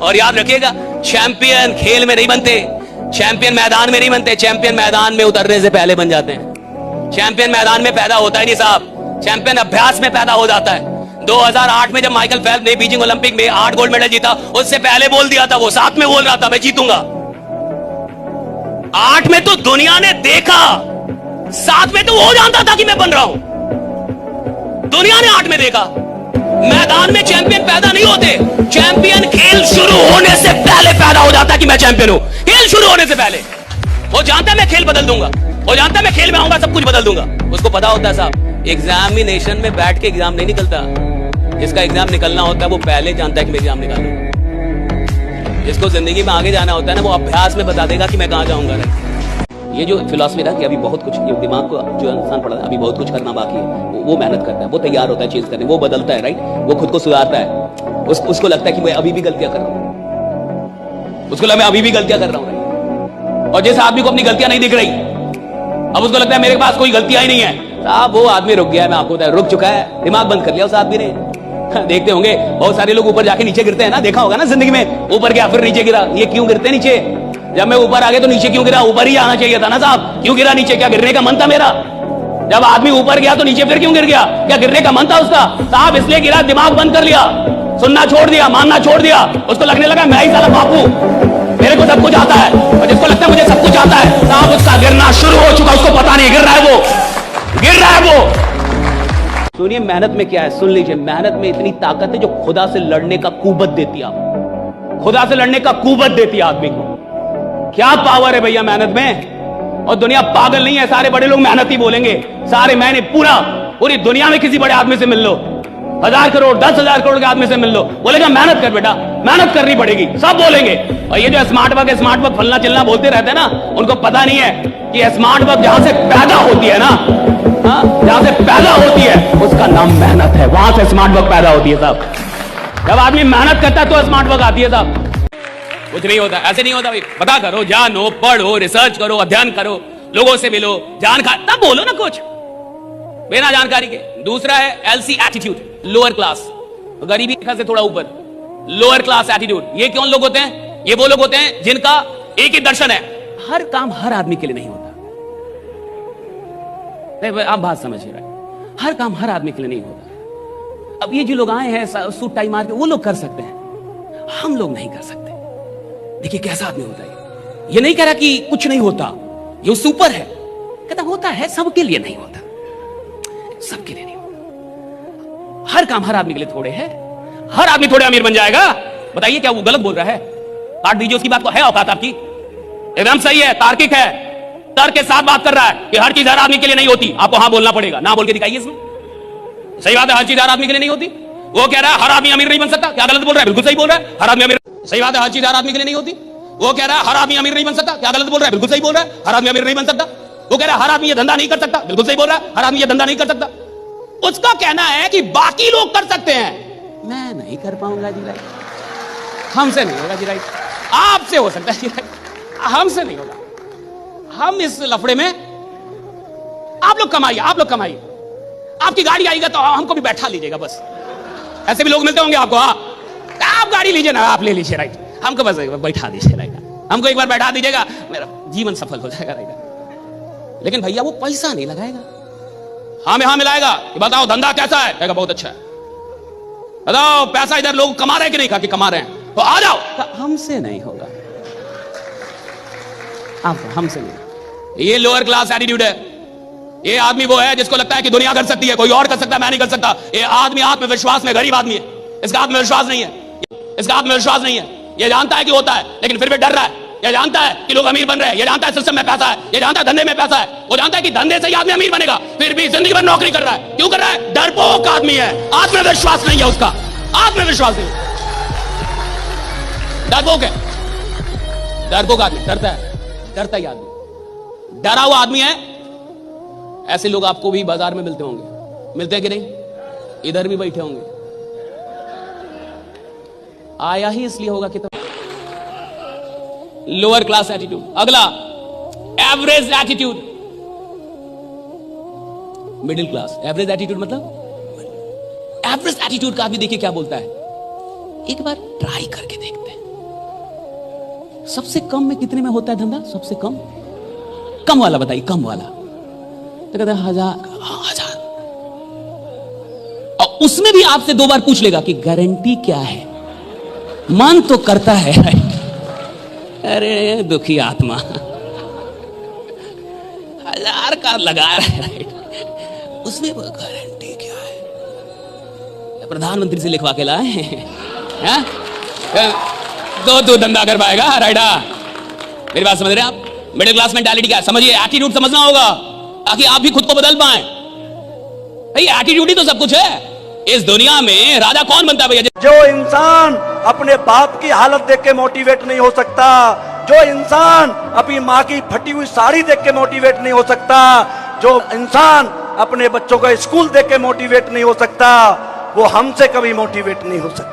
और याद रखिएगा, चैंपियन खेल में नहीं बनते, चैंपियन मैदान में नहीं बनते, चैंपियन मैदान में उतरने से पहले बन जाते हैं। चैंपियन मैदान में पैदा होता ही नहीं साहब, चैंपियन अभ्यास में पैदा हो जाता है। 2008 में जब माइकल फेल्प्स ने बीजिंग ओलंपिक में 8 गोल्ड मेडल जीता, उससे पहले बोल दिया था, वो 7 में बोल रहा था मैं जीतूंगा। 8 में तो दुनिया ने देखा, 7 में तो वो जानता था कि मैं बन रहा हूं। दुनिया ने 8 में देखा। मैदान में चैंपियन पैदा नहीं होते, चैंपियन खेल शुरू होने से पहले पैदा हो जाता है कि मैं चैंपियन हूं। खेल शुरू होने से पहले वो जानता है मैं खेल बदल दूंगा, वो जानता है मैं खेल में आऊंगा सब कुछ बदल दूंगा। उसको पता होता है साहब, एग्जामिनेशन में बैठ के एग्जाम नहीं निकलता, जिसका एग्जाम निकलना होता है वो पहले जानता है कि मैं एग्जाम निकालूंगा। जिसको जिंदगी में आगे जाना होता है ना, वो अभ्यास में बता देगा कि मैं कहां जाऊंगा। ये जो फिलॉसफी था कि अभी बहुत कुछ, ये दिमाग को जो इंसान पढ़ा अभी बहुत कुछ करना बाकी है, वो मेहनत करता है, वो तैयार होता है चीज करने, वो बदलता है, राइट, वो खुद को सुधारता है। उसको लगता है कि मैं अभी भी गलतियां कर रहा हूं, उसको लगता है मैं अभी भी गलतियां कर रहा हूं, राइट। और जिस आदमी को अपनी गलतियां नहीं दिख रही, अब उसको लगता है मेरे पास कोई गलतियां ही नहीं है, साहब वो आदमी रुक गया है। मैं आपको बताया, रुक चुका है, दिमाग बंद कर लिया उस आदमी ने। देखते होंगे बहुत सारे लोग ऊपर जाके नीचे गिरते हैं ना, देखा होगा ना जिंदगी में, ऊपर गया फिर नीचे गिरा। ये क्यों गिरते नीचे? जब मैं ऊपर आ गया तो नीचे क्यों गिरा? ऊपर ही आना चाहिए था ना साहब, क्यों गिरा नीचे? क्या गिरने का मन था मेरा? जब आदमी ऊपर गया तो नीचे फिर क्यों गिर गया? क्या गिरने का मन था उसका? साहब इसलिए गिरा, दिमाग बंद कर लिया, सुनना छोड़ दिया, मानना छोड़ दिया। उसको लगने लगा मैं ही साला बापू, मेरे को सब कुछ आता है। और जिसको लगता है मुझे सब कुछ आता है, साहब उसका गिरना शुरू हो चुका, उसको पता नहीं गिर रहा है, वो गिर रहा है वो। सुनिए मेहनत में क्या है, सुन लीजिए, मेहनत में इतनी ताकत है जो खुदा से लड़ने का कुवत देती है, खुदा से लड़ने का कुवत देती है आदमी को। क्या पावर है भैया मेहनत में। और दुनिया पागल नहीं है, सारे बड़े लोग मेहनत ही बोलेंगे, सारे मैंने पूरी दुनिया में किसी बड़े आदमी से मिल लो, 1000 करोड़ 10,000 करोड़ के आदमी से मिल लो, बोलेगा मेहनत कर बेटा, मेहनत करनी पड़ेगी, सब बोलेंगे। और ये जो स्मार्ट वर्क फलना चिलना बोलते रहते हैं ना, उनको पता नहीं है कि स्मार्ट वर्क जहां से पैदा होती है ना, जहां से पैदा होती है उसका नाम मेहनत है, वहां से स्मार्ट वर्क पैदा होती है साहब। जब आदमी मेहनत करता है तो स्मार्ट वर्क आती है साहब। कुछ नहीं होता, ऐसे नहीं होता भाई। पता करो, जानो, पढ़ो, रिसर्च करो, अध्ययन करो, लोगों से मिलो, जानकारी तब बोलो ना कुछ बिना जानकारी के। दूसरा है एलसी एटीट्यूड, लोअर क्लास, गरीबी से थोड़ा ऊपर, लोअर क्लास एटीट्यूड। ये कौन लोग होते हैं? ये वो लोग होते हैं जिनका एक ही दर्शन है, हर काम हर आदमी के लिए नहीं होता। आप बात समझिए, हर काम हर आदमी के लिए नहीं होता। अब ये जो लोग आए हैं सूट टाई मार के, वो लोग कर सकते हैं, हम लोग नहीं कर सकते। देखिए कैसा आदमी होता है, ये नहीं कह रहा कि कुछ नहीं होता, ये सुपर है, कहता होता है, सबके लिए नहीं होता, सबके लिए नहीं होता। हर काम हर आदमी के लिए थोड़े है, हर आदमी थोड़े अमीर बन जाएगा। बताइए क्या वो गलत बोल रहा है? काट दीजिए उसकी बात को, है औकात आपकी? एकदम सही है, तार्किक है, तर्क के साथ बात कर रहा है कि हर चीज हर आदमी के लिए नहीं होती। आपको हाँ बोलना पड़ेगा, ना बोल के दिखाइए इसमें। सही बात है, हर चीज हर आदमी के लिए नहीं होती। वो कह रहा है हर आदमी अमीर नहीं बन सकता, क्या गलत बोल रहा है? बिल्कुल सही बोल रहा है, हर आदमी अमीर। सही बात है, हर चीज हर आदमी के लिए नहीं होती। वो कह रहा है हर आदमी अमीर नहीं बन सकता, क्या गलत बोल रहा है? बिल्कुल सही बोल रहा है, हर आदमी अमीर नहीं बन सकता। वो कह रहा है हर आदमी ये धंधा नहीं कर सकता, बिल्कुल सही बोल रहा है, हर आदमी ये धंधा नहीं कर सकता। उसका कहना है कि बाकी लोग कर सकते हैं, मैं नहीं कर पाऊंगा जी राइट, हमसे नहीं होगा जी राइट, आपसे हो सकता है जी राइट, हमसे नहीं होगा। हम इस लफड़े में, आप लोग कमाइए, आप लोग कमाइए, आपकी गाड़ी आएगा तो हमको भी बैठा लीजिएगा बस। ऐसे भी लोग मिलते होंगे आपको, आप गाड़ी लीजिए ना, आप ले लीजिए राइट, हमको बस बैठा दीजिए राइट, हमको एक बार बैठा दीजिएगा, मेरा जीवन सफल हो जाएगा राइट। लेकिन भैया वो पैसा नहीं लगाएगा, हाँ में हाँ मिलाएगा कि बताओ धंधा कैसा है, कहेगा बहुत अच्छा है। बताओ पैसा इधर लोग कमा रहे हैं कि नहीं? कहा कि कमा रहे हैं, तो आ जाओ। हमसे नहीं होगा, हमसे नहीं। ये लोअर क्लास एटीट्यूड है। ये आदमी वो है जिसको लगता है कि दुनिया कर सकती है, कोई और कर सकता है, मैं नहीं कर सकता। ये आदमी आत्मविश्वास में गरीब आदमी है, इसका आत्मविश्वास नहीं है, इसका आत्मविश्वास नहीं है। ये जानता है कि होता है लेकिन फिर भी डर रहा है। ये जानता है कि लोग अमीर बन रहे हैं, ये जानता है सिस्टम में पैसा है, ये जानता है धंधे में पैसा है, वो जानता है कि धंधे से ही आदमी अमीर बनेगा, फिर भी जिंदगी भर नौकरी कर रहा है। क्यों कर रहा है? डरपोक आदमी है, आत्मविश्वास नहीं है उसका, आत्मविश्वास नहीं, डरपोक है, डरपोक आदमी, डरता है, डरता ही आदमी, डरा हुआ आदमी है। ऐसे लोग आपको भी बाजार में मिलते होंगे, मिलते हैं कि नहीं? इधर भी बैठे होंगे, आया ही इसलिए होगा कि तो लोअर क्लास एटीट्यूड। अगला average attitude, middle class. Average attitude मतलब, एवरेज एटीट्यूड का आदमी देखिए क्या बोलता है, एक बार ट्राई करके देखते हैं, सबसे कम में कितने में होता है धंधा? सबसे कम कम वाला बताइए, कम वाला। तो कहता है 1000। और उसमें भी आपसे 2 बार पूछ लेगा कि गारंटी क्या है। मन तो करता है अरे दुखी आत्मा 1000 का लगा रहा है, राइट, उसमें गारंटी क्या है? प्रधानमंत्री से लिखवा के लाए तो धंधा कर पाएगा, राइट? मेरी बात समझ रहे हैं आप? मिडिल क्लास मेंटालिटी क्या है समझिए, एटीट्यूड समझना होगा ताकि आप भी खुद को बदल पाए। भाई एटीट्यूड ही तो सब कुछ है इस दुनिया में। राजा कौन बनता है भैया? जो इंसान अपने बाप की हालत देख के मोटिवेट नहीं हो सकता, जो इंसान अपनी माँ की फटी हुई साड़ी देख के मोटिवेट नहीं हो सकता, जो इंसान अपने बच्चों को स्कूल देख के मोटिवेट नहीं हो सकता, वो हमसे कभी मोटिवेट नहीं हो सकता।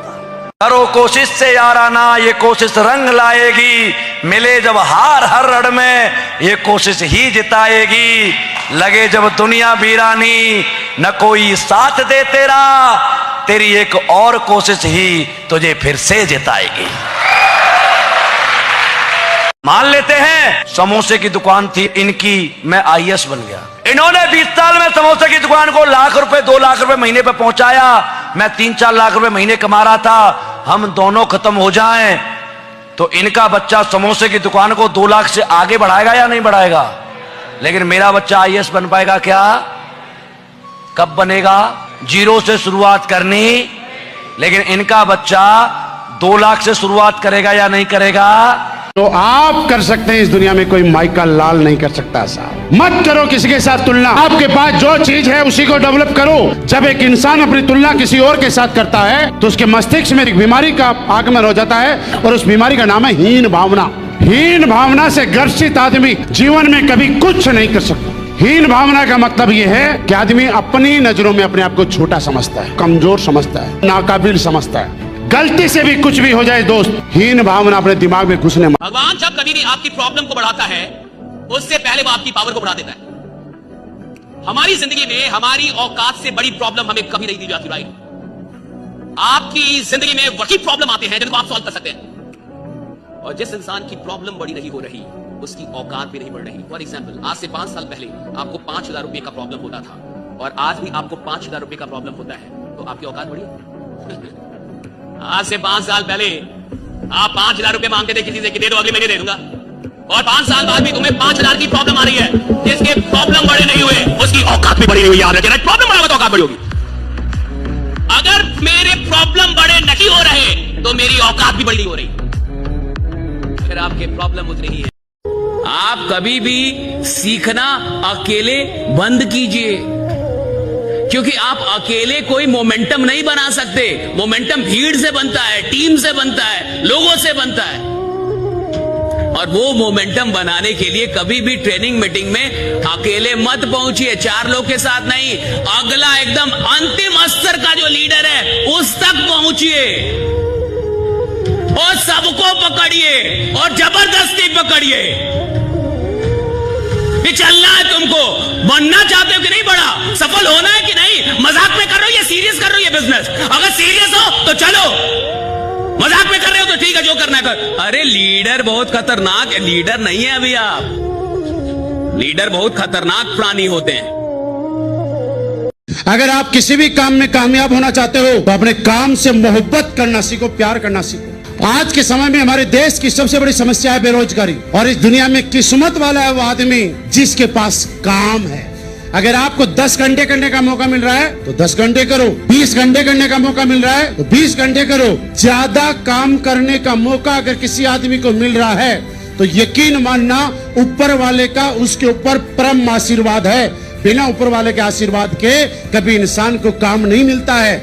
करो कोशिश से याराना, ये कोशिश रंग लाएगी, मिले जब हार हर रड़ में, ये कोशिश ही जिताएगी। लगे जब दुनिया वीरानी, न कोई साथ दे तेरा, तेरी एक और कोशिश ही तुझे फिर से जिताएगी। मान लेते हैं समोसे की दुकान थी इनकी, मैं आईएएस बन गया। इन्होंने 20 साल में समोसे की दुकान को लाख रुपए 2 लाख रुपए महीने पे पहुंचाया, मैं 3-4 लाख रुपए महीने कमा रहा था। हम दोनों खत्म हो जाएं तो इनका बच्चा समोसे की दुकान को 2 लाख से आगे बढ़ाएगा या नहीं बढ़ाएगा? लेकिन मेरा बच्चा आईएएस बन पाएगा क्या? कब बनेगा? 0 से शुरुआत करनी, लेकिन इनका बच्चा 2 लाख से शुरुआत करेगा या नहीं करेगा? तो आप कर सकते हैं, इस दुनिया में कोई माइकल लाल नहीं कर सकता साहब। मत करो किसी के साथ तुलना, आपके पास जो चीज है उसी को डेवलप करो। जब एक इंसान अपनी तुलना किसी और के साथ करता है तो उसके मस्तिष्क में एक बीमारी का आगमन हो जाता है और उस बीमारी का नाम है हीन भावना। हीन भावना से ग्रसित आदमी जीवन में कभी कुछ नहीं कर सकता। हीन भावना का मतलब यह है कि आदमी अपनी नजरों में अपने आप को छोटा समझता है, कमजोर समझता है, नाकाबिल समझता है। गलती से भी कुछ भी हो जाए दोस्त, हीन भावना अपने दिमाग में घुसने। भगवान जब कभी भी आपकी प्रॉब्लम को बढ़ाता है उससे पहले वो आपकी पावर को बढ़ा देता है। हमारी जिंदगी में हमारी औकात से बड़ी प्रॉब्लम हमें कभी नहीं दी जाती, राइट? आपकी जिंदगी में वही प्रॉब्लम आते हैं जिनको आप सॉल्व कर सकते हैं, और जिस इंसान की प्रॉब्लम बड़ी नहीं हो रही उसकी औकात भी नहीं बढ़ रही। फॉर एग्जाम्पल, आज से 5 साल पहले आपको 5000 रुपए का प्रॉब्लम होता था और आज भी आपको 5000 रुपए का प्रॉब्लम होता है, तो आपकी औकात बढ़ी? आज से 5 साल पहले आप 5000 रुपए मांगते थे किसी से कि दे दो अगले महीने दे दूंगा, और 5 साल बाद भी तुम्हें 5000 की प्रॉब्लम आ रही है। जिसके प्रॉब्लम बड़े नहीं हुए उसकी औकात भी बड़ी नहीं हुई, याद रखना। प्रॉब्लम बड़ा होगा तो औकात बड़ी होगी। अगर मेरे प्रॉब्लम बड़े नहीं हो रहे तो मेरी औकात भी बड़ी नहीं हो रही। फिर आपके प्रॉब्लम उतनी ही है। आप कभी भी सीखना अकेले बंद कीजिए, क्योंकि आप अकेले कोई मोमेंटम नहीं बना सकते। मोमेंटम भीड़ से बनता है, टीम से बनता है, लोगों से बनता है। और वो मोमेंटम बनाने के लिए कभी भी ट्रेनिंग मीटिंग में अकेले मत पहुंचिए, 4 लोग के साथ नहीं। अगला एकदम अंतिम स्तर का जो लीडर है उस तक पहुंचिए और सबको पकड़िए और जबरदस्ती पकड़िए। चलना है तुमको, बनना चाहते हो कि नहीं, बड़ा सफल होना है कि नहीं, मजाक में कर रहे हो या सीरियस कर रहे हो ये बिजनेस? अगर सीरियस हो तो चलो, मजाक में कर रहे हो तो ठीक है, जो करना है कर। अरे लीडर बहुत खतरनाक है, लीडर नहीं है अभी आप। लीडर बहुत खतरनाक प्राणी होते हैं। अगर आप किसी भी काम में कामयाब होना चाहते हो तो अपने काम से मोहब्बत करना सीखो, प्यार करना सीखो। आज के समय में हमारे देश की सबसे बड़ी समस्या है बेरोजगारी, और इस दुनिया में किस्मत वाला है वो आदमी जिसके पास काम है। अगर आपको 10 घंटे करने का मौका मिल रहा है तो 10 घंटे करो, 20 घंटे करने का मौका मिल रहा है तो 20 घंटे करो। ज्यादा काम करने का मौका अगर किसी आदमी को मिल रहा है तो यकीन मानना ऊपर वाले का उसके ऊपर परम आशीर्वाद है। बिना ऊपर वाले के आशीर्वाद के कभी इंसान को काम नहीं मिलता है।